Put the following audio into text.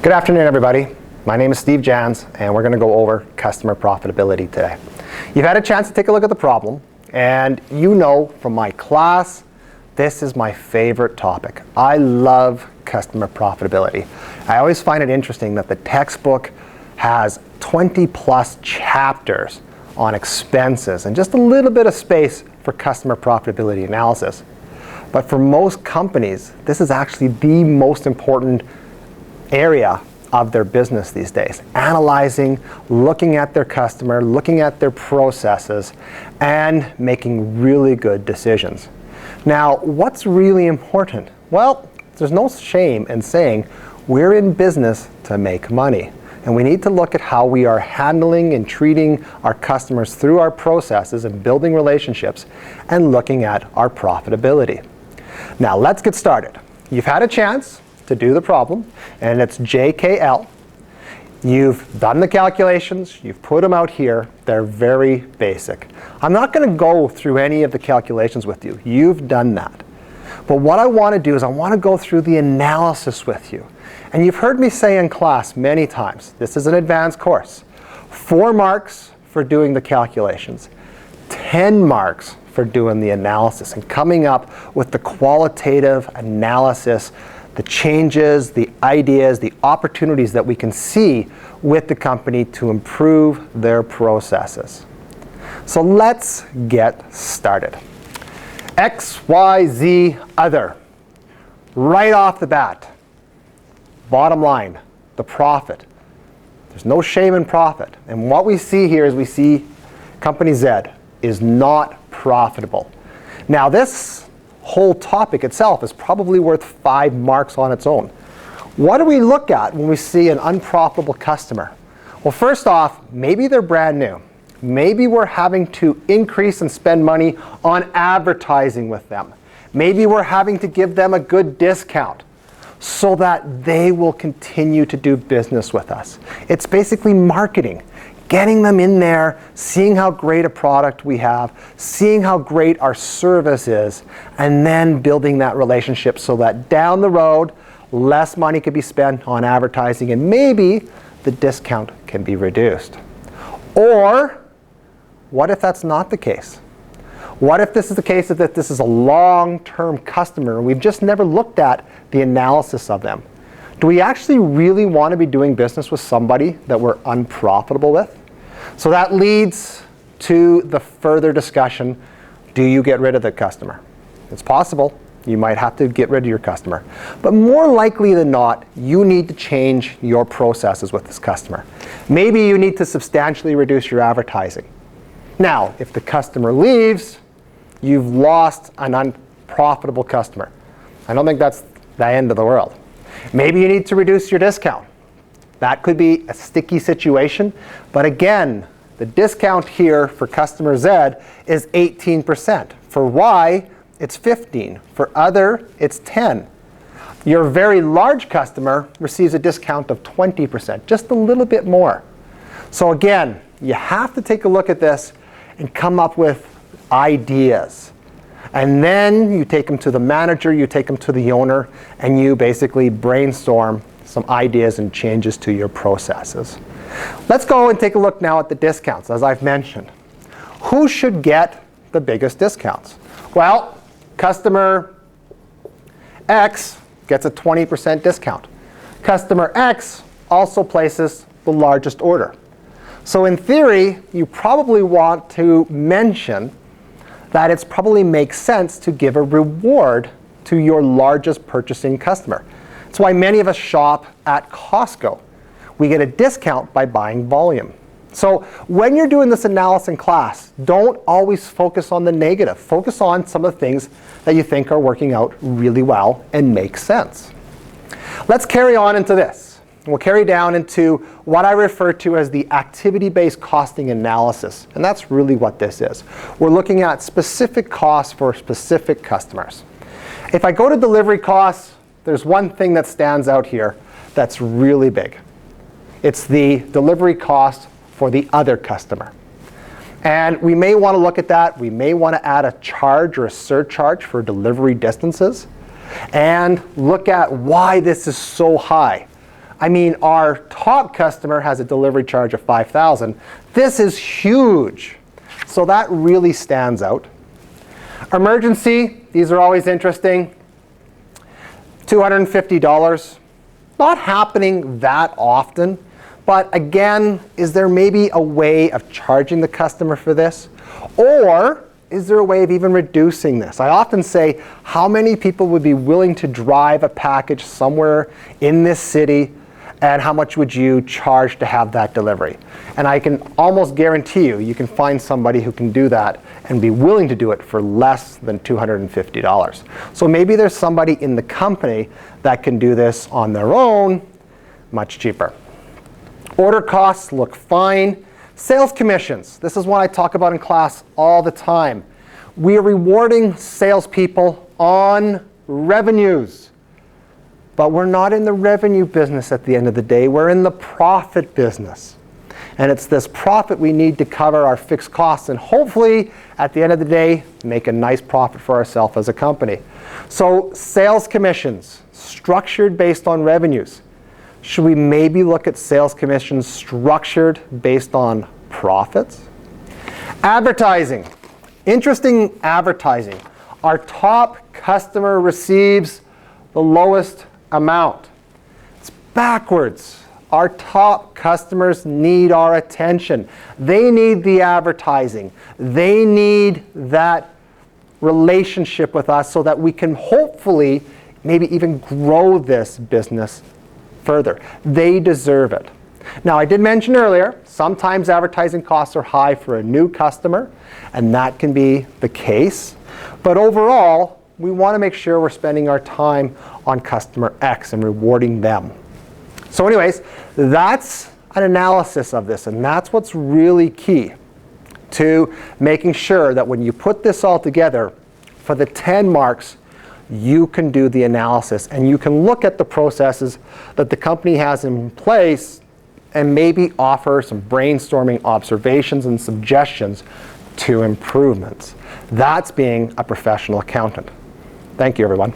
Good afternoon, everybody. My name is Steve Janz, and we're going to go over customer profitability today. You've had a chance to take a look at the problem, and you know from my class, this is my favorite topic. I love customer profitability. I always find it interesting that the textbook has 20+ chapters on expenses and just a little bit of space for customer profitability analysis. But for most companies, this is actually the most important area of their business these days. Analyzing, looking at their customer, looking at their processes, and making really good decisions. Now, what's really important? Well, there's no shame in saying we're in business to make money. And we need to look at how we are handling and treating our customers through our processes and building relationships and looking at our profitability. Now, let's get started. You've had a chance to do the problem, and it's JKL. You've done the calculations, you've put them out here. They're very basic. I'm not going to go through any of the calculations with you. You've done that. But what I want to do is I want to go through the analysis with you. And you've heard me say in class many times, this is an advanced course. 4 marks for doing the calculations, 10 marks for doing the analysis and coming up with the qualitative analysis, the changes, the ideas, the opportunities that we can see with the company to improve their processes. So let's get started. X, Y, Z, other. Right off the bat, bottom line, the profit. There's no shame in profit. And what we see here is we see company Z is not profitable. Now this whole topic itself is probably worth 5 marks on its own. What do we look at when we see an unprofitable customer? Well, first off, maybe they're brand new. Maybe we're having to increase and spend money on advertising with them. Maybe we're having to give them a good discount so that they will continue to do business with us. It's basically marketing. Getting them in there, seeing how great a product we have, seeing how great our service is, and then building that relationship so that down the road, less money could be spent on advertising and maybe the discount can be reduced. Or, what if that's not the case? What if this is the case that this is a long-term customer and we've just never looked at the analysis of them? Do we actually really want to be doing business with somebody that we're unprofitable with? So that leads to the further discussion, do you get rid of the customer? It's possible. You might have to get rid of your customer. But more likely than not, you need to change your processes with this customer. Maybe you need to substantially reduce your advertising. Now, if the customer leaves, you've lost an unprofitable customer. I don't think that's the end of the world. Maybe you need to reduce your discount. That could be a sticky situation. But again, the discount here for customer Z is 18%. For Y, it's 15. For other, it's 10. Your very large customer receives a discount of 20%, just a little bit more. So again, you have to take a look at this and come up with ideas. And then you take them to the manager, you take them to the owner, and you basically brainstorm some ideas and changes to your processes. Let's go and take a look now at the discounts, as I've mentioned. Who should get the biggest discounts? Well, customer X gets a 20% discount. Customer X also places the largest order. So in theory, you probably want to mention that it probably makes sense to give a reward to your largest purchasing customer. That's why many of us shop at Costco. We get a discount by buying volume. So when you're doing this analysis in class, don't always focus on the negative. Focus on some of the things that you think are working out really well and make sense. Let's carry on into this. We'll carry down into what I refer to as the activity-based costing analysis. And that's really what this is. We're looking at specific costs for specific customers. If I go to delivery costs, there's one thing that stands out here that's really big. It's the delivery cost for the other customer. And we may want to look at that. We may want to add a charge or a surcharge for delivery distances and look at why this is so high. I mean, our top customer has a delivery charge of $5,000. This is huge. So that really stands out. Emergency, these are always interesting. $250. Not happening that often. But again, is there maybe a way of charging the customer for this? Or is there a way of even reducing this? I often say, how many people would be willing to drive a package somewhere in this city, and how much would you charge to have that delivery? And I can almost guarantee you can find somebody who can do that and be willing to do it for less than $250. So maybe there's somebody in the company that can do this on their own, much cheaper. Order costs look fine. Sales commissions. This is one I talk about in class all the time. We are rewarding salespeople on revenues. But we're not in the revenue business at the end of the day. We're in the profit business. And it's this profit we need to cover our fixed costs and hopefully, at the end of the day, make a nice profit for ourselves as a company. So sales commissions, structured based on revenues. Should we maybe look at sales commissions structured based on profits? Advertising. Interesting advertising. Our top customer receives the lowest amount. It's backwards. Our top customers need our attention. They need the advertising. They need that relationship with us so that we can hopefully maybe even grow this business further. They deserve it. Now, I did mention earlier, sometimes advertising costs are high for a new customer, and that can be the case. But overall, we want to make sure we're spending our time on customer X and rewarding them. So anyways, that's an analysis of this, and that's what's really key to making sure that when you put this all together, for the 10 marks, you can do the analysis and you can look at the processes that the company has in place and maybe offer some brainstorming observations and suggestions to improvements. That's being a professional accountant. Thank you, everyone.